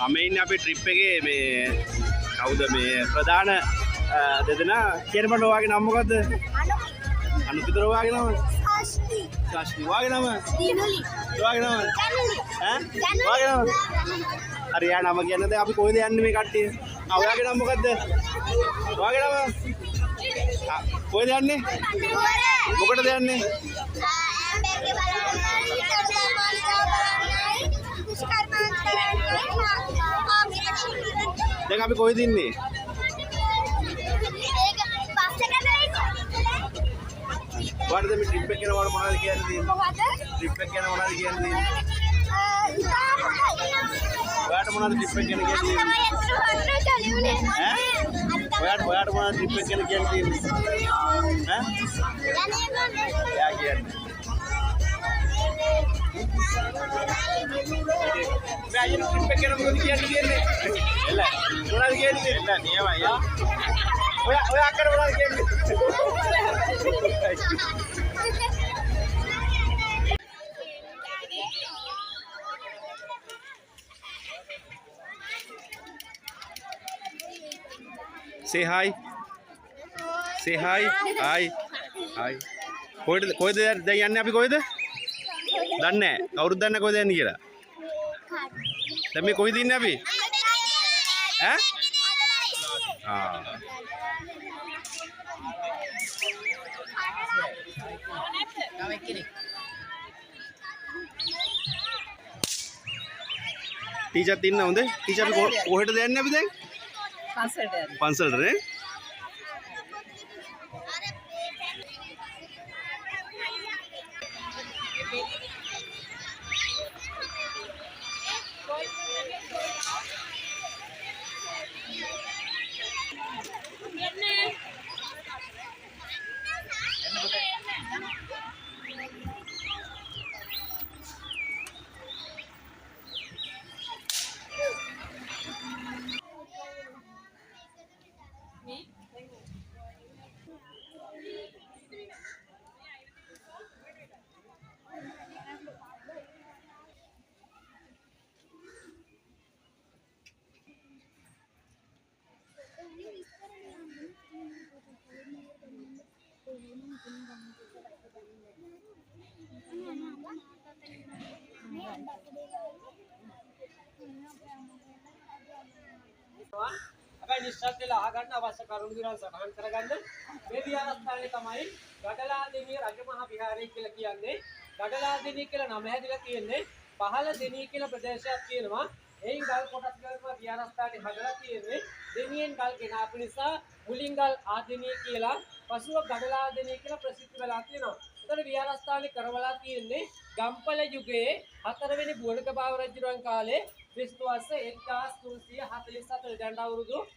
මම ඉන්නේ අපේ ට්‍රිප් එකේ මේ කවුද මේ ප්‍රධාන දෙදෙනා කියනකොට ඔයාගේ නම මොකද්ද? අනුකිතර ඔයාගේ නම? ශාස්ත්‍රි. ශාස්ත්‍රි. ඔයාගේ නම? දිනුලි. ඔයාගේ නම? ජනුලි. ඈ? ඔයාගේ නම? හරි යා නම කියන්නද අපි කොහෙද යන්නේ මේ කට්ටිය? ඔයාගේ නම මොකද්ද? ඔයාගේ නම? කොහෙද යන්නේ? මොකටද යන්නේ? දැන් අපි කොහෙද ඉන්නේ? ඔයාලට මේ ට්‍රිප් එක ගැන මොනවද කියන්න තියෙන්නේ? මොකද? ට්‍රිප් එක ගැන මොනවද කියන්න තියෙන්නේ? ඔයාලට මොනවද ට්‍රිප් එක ගැන කියන්නේ? ඈ? ඔයාලට මොනවද ට්‍රිප් එක ගැන කියන්න තියෙන්නේ? ඈ? යා කියන්නේ. मैं ये ट्रिप पे क्या मुझे क्या नहीं है ले थोड़ा क्या नहीं है ले नहीं है भाई ओए आकर बड़ा क्या say hi hi कोई दे यानी अभी कोई दे දන්නේ නැහැ. කවුරුද දන්නේ කොහෙද යන්නේ කියලා? දැන් මේ කොහෙද ඉන්නේ අපි? ඈ? ආ. ටීචර් ඉන්න හොඳ? ටීචර් අපි කොහෙටද යන්නේ අපි දැන්? පන්සලට යන්නේ. පන්සලට නේ? අපේ නිශ්චත් වෙලා අහගන්න අවශ්‍ය කරුණු විතරක් සටහන් කරගන්න. මේ විහාරස්ථානයේ තමයි ගඩලාදෙණිය රජමහා විහාරය කියලා කියන්නේ. ගඩලාදෙණිය කියලා නම හැදිලා තියෙන්නේ පහළ දෙණිය කියලා ප්‍රදේශයක් තියෙනවා. එයින් ගල් කොටස් ගලපුවා විහාරස්ථානයේ හදලා තියෙන්නේ. දෙණියෙන් ගල් ගෙනාපු නිසා මුලින් ගල් ආදෙණිය කියලා පසුව ගඩලාදෙණිය කියලා ප්‍රසිද්ධ වෙලා තියෙනවා. ඒතර විහාරස්ථානයේ කරවලා තියෙන්නේ ගම්පල යුගයේ 4 වෙනි බුවණකබාව රජුරුවන් කාලේ ක්‍රිස්තු වර්ෂ 1347 දැන් අවුරුදු 「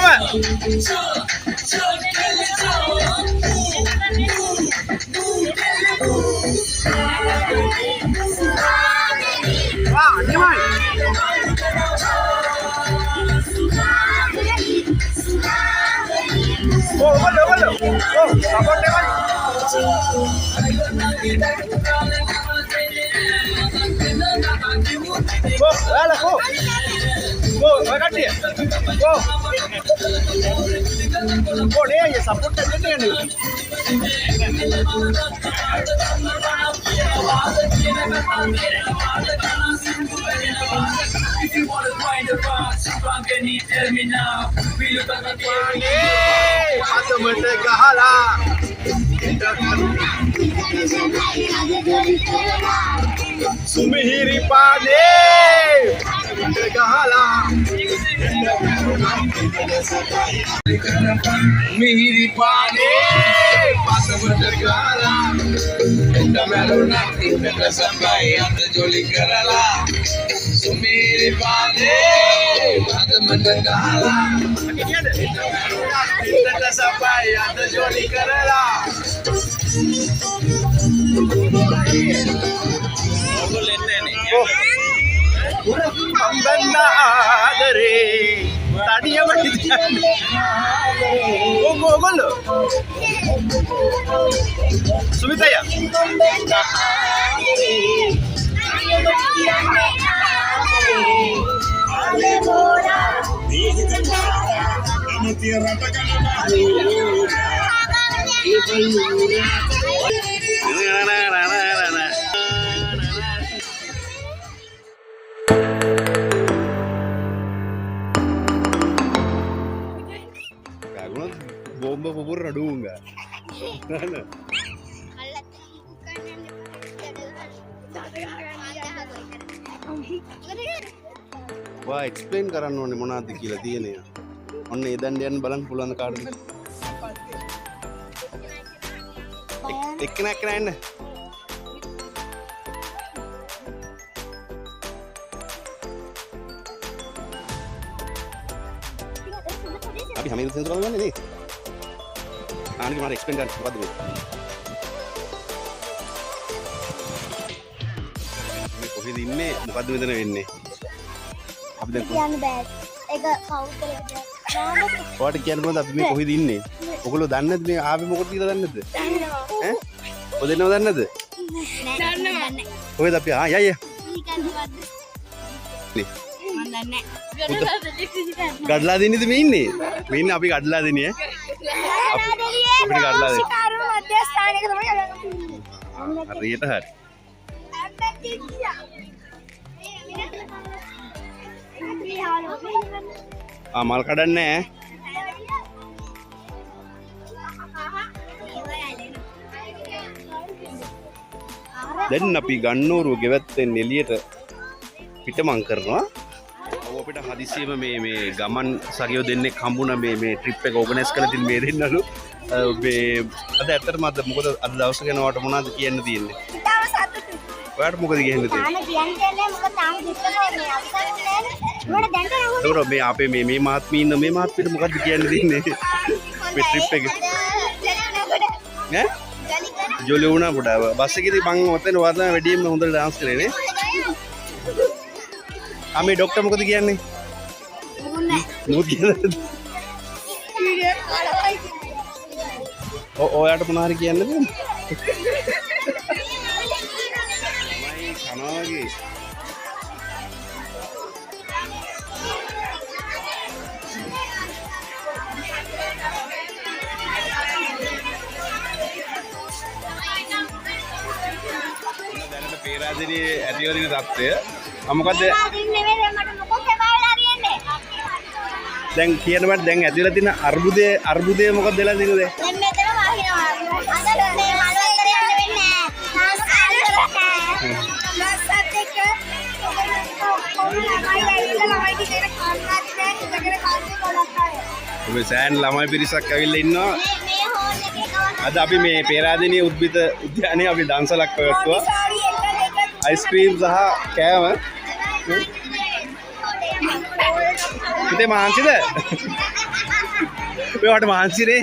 Wah, ini mah. Oh, boleh. Oh, support teman. Oh, ala ko. Oh, agak dia. Oh. Oh, dia ya support teman ni. If you wanna find a rock, strong can you tell me now? We look at the Atau mereka gahala. Sumihiri pane. Gahala. Mihiri pane, pasa bergala. Enda melona, enda sampai anda joli kerala. Sumihiri pane, pasa bergala. Enda sampai anda joli kerala. Pembenda adare tadinya begitu. Gol lo. Sumita ya. Bomba kubur aduh enggak. Mana? Wah, explain කරන්න ඕනේ මොනවද කියලා තියෙන්නේ. ඔන්න ඒ දණ්ඩයන් බලන්න පුළුවන් කාටද? එක්කෙනෙක් එන්න. අපි හැමෝම සෙන්සර් බලන්නේ නේ. ආනික මාර එක්ස්ප්ලেইন කරන්න මොකද්ද මේ? මේ කොහෙද ඉන්නේ? මොකද්ද මෙතන වෙන්නේ? අපි දැන් කියන්න බෑ. ඒක කවුද කියලා. ඔයාලට කියන්න බෑ අපි මේ කොහෙද ඉන්නේ? ඔයගොල්ලෝ දන්නේ නැද්ද මේ ආවේ මොකටද කියලා දන්නේ නැද්ද? දන්නවා. ඈ? ඔය දෙන්නව දන්නේ නැද්ද? දන්නවා. කොහෙද අපි? ආ යයි. මම දන්නේ නැහැ. ගඩලා දෙන්නේද මේ ඉන්නේ? මේ ඉන්නේ අපි ගඩලා දෙන්නේ ඈ. අපිට ගඩලා දෙන්නේ. ශිකාරු මධ්‍යස්ථානයක තමයි යන්නේ. හරියට හරි. ආ මල් කඩන්නේ ඈ. දැන් අපි ගන්නෝරුව ගෙවැත්තෙන් එළියට පිටමං කරනවා. අපිට හදිසියෙම මේ ගමන් සගයෝ දෙන්නෙක් හම්බුණා මේ ට්‍රිප් එක ඕගනයිස් කරලා තින් මේ දෙන්නලු. මේ අද ඇත්තටම අද මොකද අද දවස ගැන ඔයාලට මොනවද කියන්න තියෙන්නේ? තාම සතුටුයි. ඔයාලට මොකද කියන්න තියෙන්නේ? තාම කියන්නේ මොකද තාම දෙන්නෝනේ අවසන් නෑනේ. මොකද දැන් කරන්නේ? ඒතකොට මේ අපේ මේ මහත්මී ඉන්න මේ මහත්මීට මොකද්ද කියන්න තියෙන්නේ? මේ ට්‍රිප් එක. ඈ? ජොලි වුණා පොඩ. බස් එකේදී මං ඔතන වර්ධන වැඩියෙන්ම හොඳට ඩාන්ස් කරේ නේ. මේ ડોක්ටර් මොකද කියන්නේ? මොකද කියන්නේ? ඔයාට මොනවා හරි කියන්නද? මයි කනවාගේ. දැනට පේරාදෙණියේ ඇතිවදින තත්ත්වය මොකද්ද? දැන් කියනවට දැන් ඇතිවලා තියෙන අර්බුදය මොකක්ද වෙලා තියෙන්නේ? දැන් මෙතන වහිනවා. අද මේ මලවතර යන්න වෙන්නේ නැහැ. මාස්ටර් එක්ක ඔබේ සෑන් ළමයි පිරිසක් ඇවිල්ලා ඉන්නවා. මේ හෝල් එකේ අද අපි මේ පේරාදෙණියේ උද්භිත උද්‍යානයේ අපි දන්සලක් පැවැත්වුවා. අයිස්ක්‍රීම් සහ කෑම. ඉතින් මහන්සිද? ඔයාට මහන්සිනේ.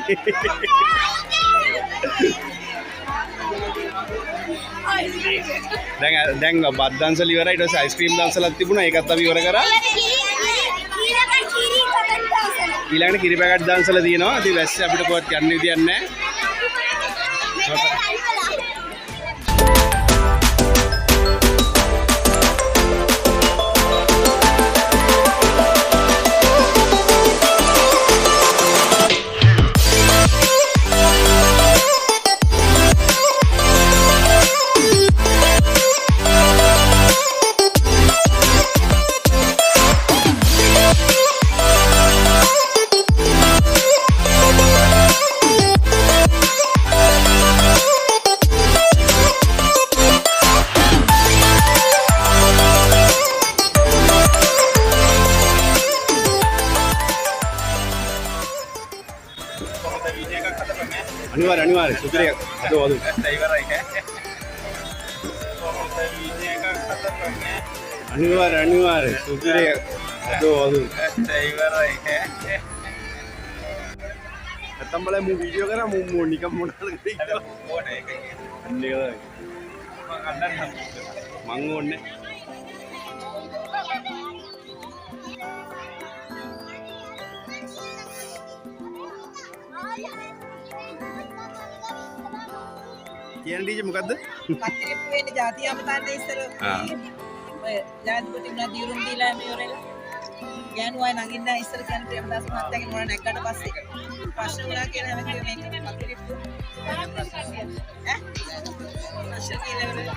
දැන් බත් දන්සල ඉවරයි. ඊට පස්සේ අයිස්ක්‍රීම් දන්සලක් තිබුණා. ඒකත් අපි ඉවර කරා. ඊළඟට කිරි පැකට් දන්සල තියෙනවා. ඉතින් වැස්ස අපිට කොහොත් යන්න විදියක් නැහැ. අනිවාර්ය සුපිරි අදෝ අදෝ අනිවාර්ය සුපිරි අදෝ අදෝ නැත්තම් බලයි මු වීඩියෝ කරා මු නිකම් මොනවද කරේ අන්නේ මං ඕනේ කියන ඩීජේ මොකද්ද? කත්තිරිප්පු වෙන්නේ ජාතිය අමතන්න ඉස්සර. ඔය ජාතිපති උනා දියුරුම් දීලා මේ ඔරේලා. ගෑනු අය නගින්න ඉස්සර කියන ප්‍රේමදාස මහත්තයාගේ මොන නැග්ගට පස්සේ ප්‍රශ්න වුණා කියලා හැමතිස්සෙම මේක කත්තිරිප්පු. ඈ? ප්‍රශ්න කියලා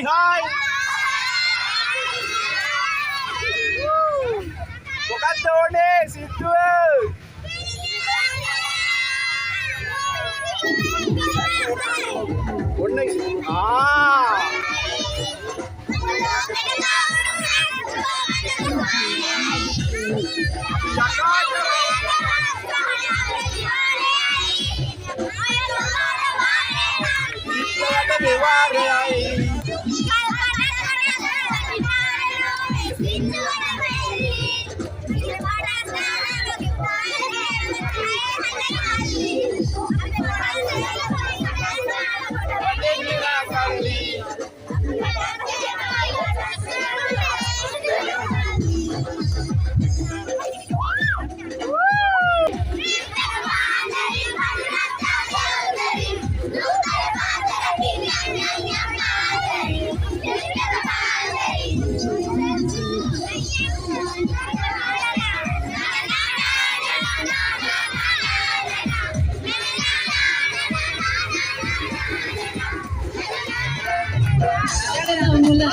Hi. Bukan Tony, situ.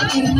Come on.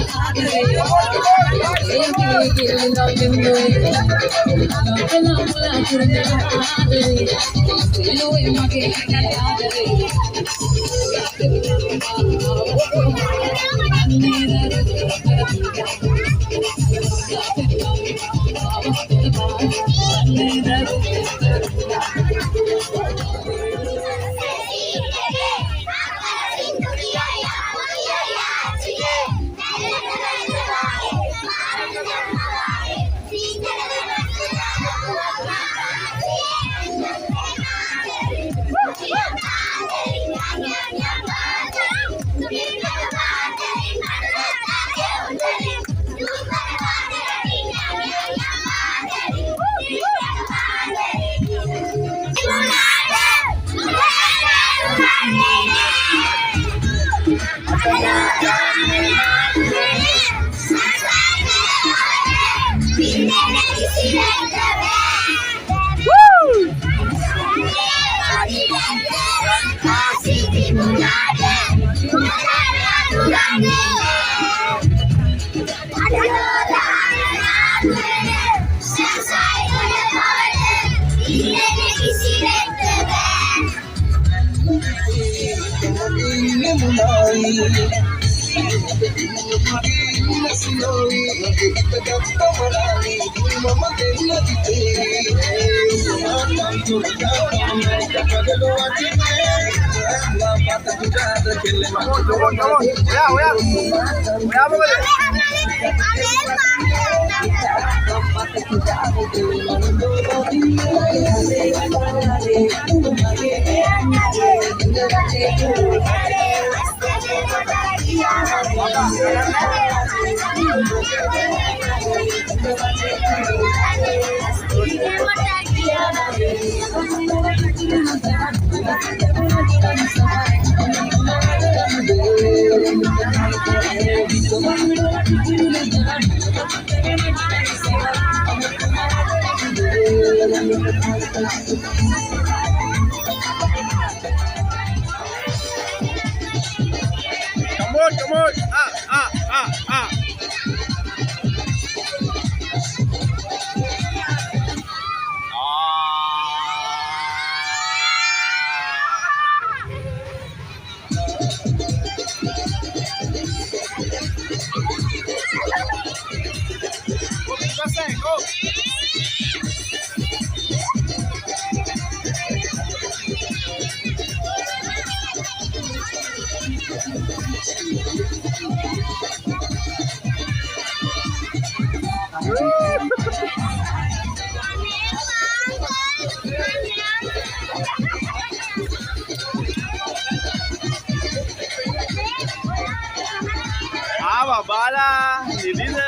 Bala, Nidina.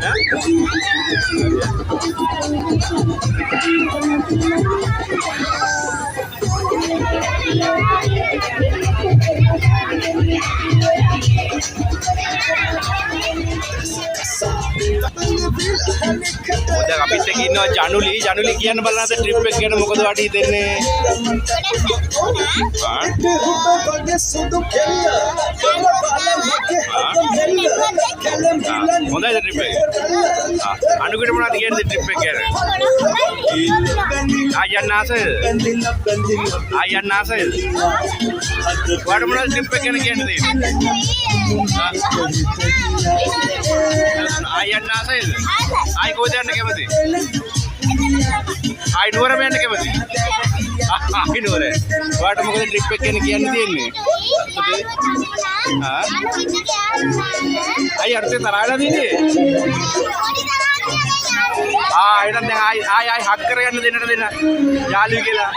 Yeah. දැන් අපිත් එක්ක ඉන්නවා ජනුලි කියන්න බලන්න ට්‍රිප් එක ගැන මොකද වටි හිතෙන්නේ? හොඳයිද ට්‍රිප් එක? අනුකට මොනවද කියන්නේ ට්‍රිප් එක ගැන? ආයන්න ආසයිද? ඔයාලට මොනවද ට්‍රිප් එක ගැන කියන්න තියෙන්නේ? ආයන්න ආසයිද? ආයි කොහෙද යන්න කැමති? ආයි නුවරම යන්න කැමති? ආයි නුවර. ඔයාලට මොකද ට්‍රිප් එක ගැන කියන්න තියෙන්නේ? ආයි අර්ථය තරහලා තියෙන්නේ? එහෙනම් දැන් ආයි හක් කරගන්න දෙන්නට දෙන්න. යාළුවෝ කියලා.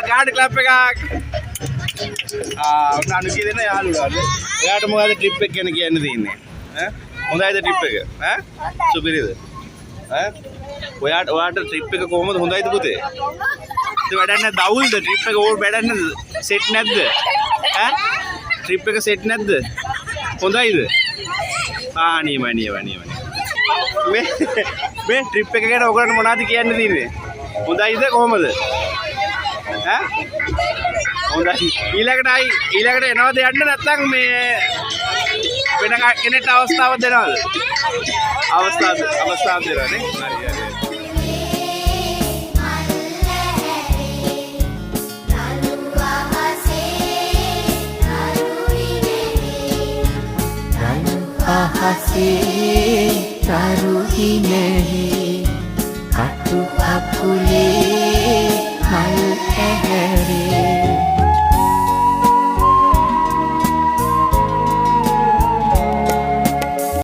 ගාඩ් ක්ලබ් එකක්. ඔන්න අනුකී දෙන්න යාළුවා. එයාට මොකද ට්‍රිප් එක ගැන කියන්න තියෙන්නේ? හොඳයිද ට්‍රිප් එක? සුපිරිද? ඔයාට ට්‍රිප් එක කොහොමද හොඳයිද පුතේ? ඒ වැඩක් නැද්ද? අවුල්ද ට්‍රිප් එක ඕල් වැඩක් නැද්ද? සෙට් නැද්ද? ට්‍රිප් එක සෙට් නැද්ද? හොඳයිද? නියමයි. මේ ට්‍රිප් එක ගැන ඔයගොල්ලන්ට මොනවද කියන්න තියෙන්නේ? හොඳයිද කොහොමද? හොඳයි. ඊළඟට එනවද යන්න නැත්නම් මේ වෙන කෙනෙක්ට අවස්ථාවක් දෙනවද? අවස්ථාවක් දෙනවා නේ. හරි. අහසේ තරුහිනෙහි කටු අකුලේ මල් ඇහැ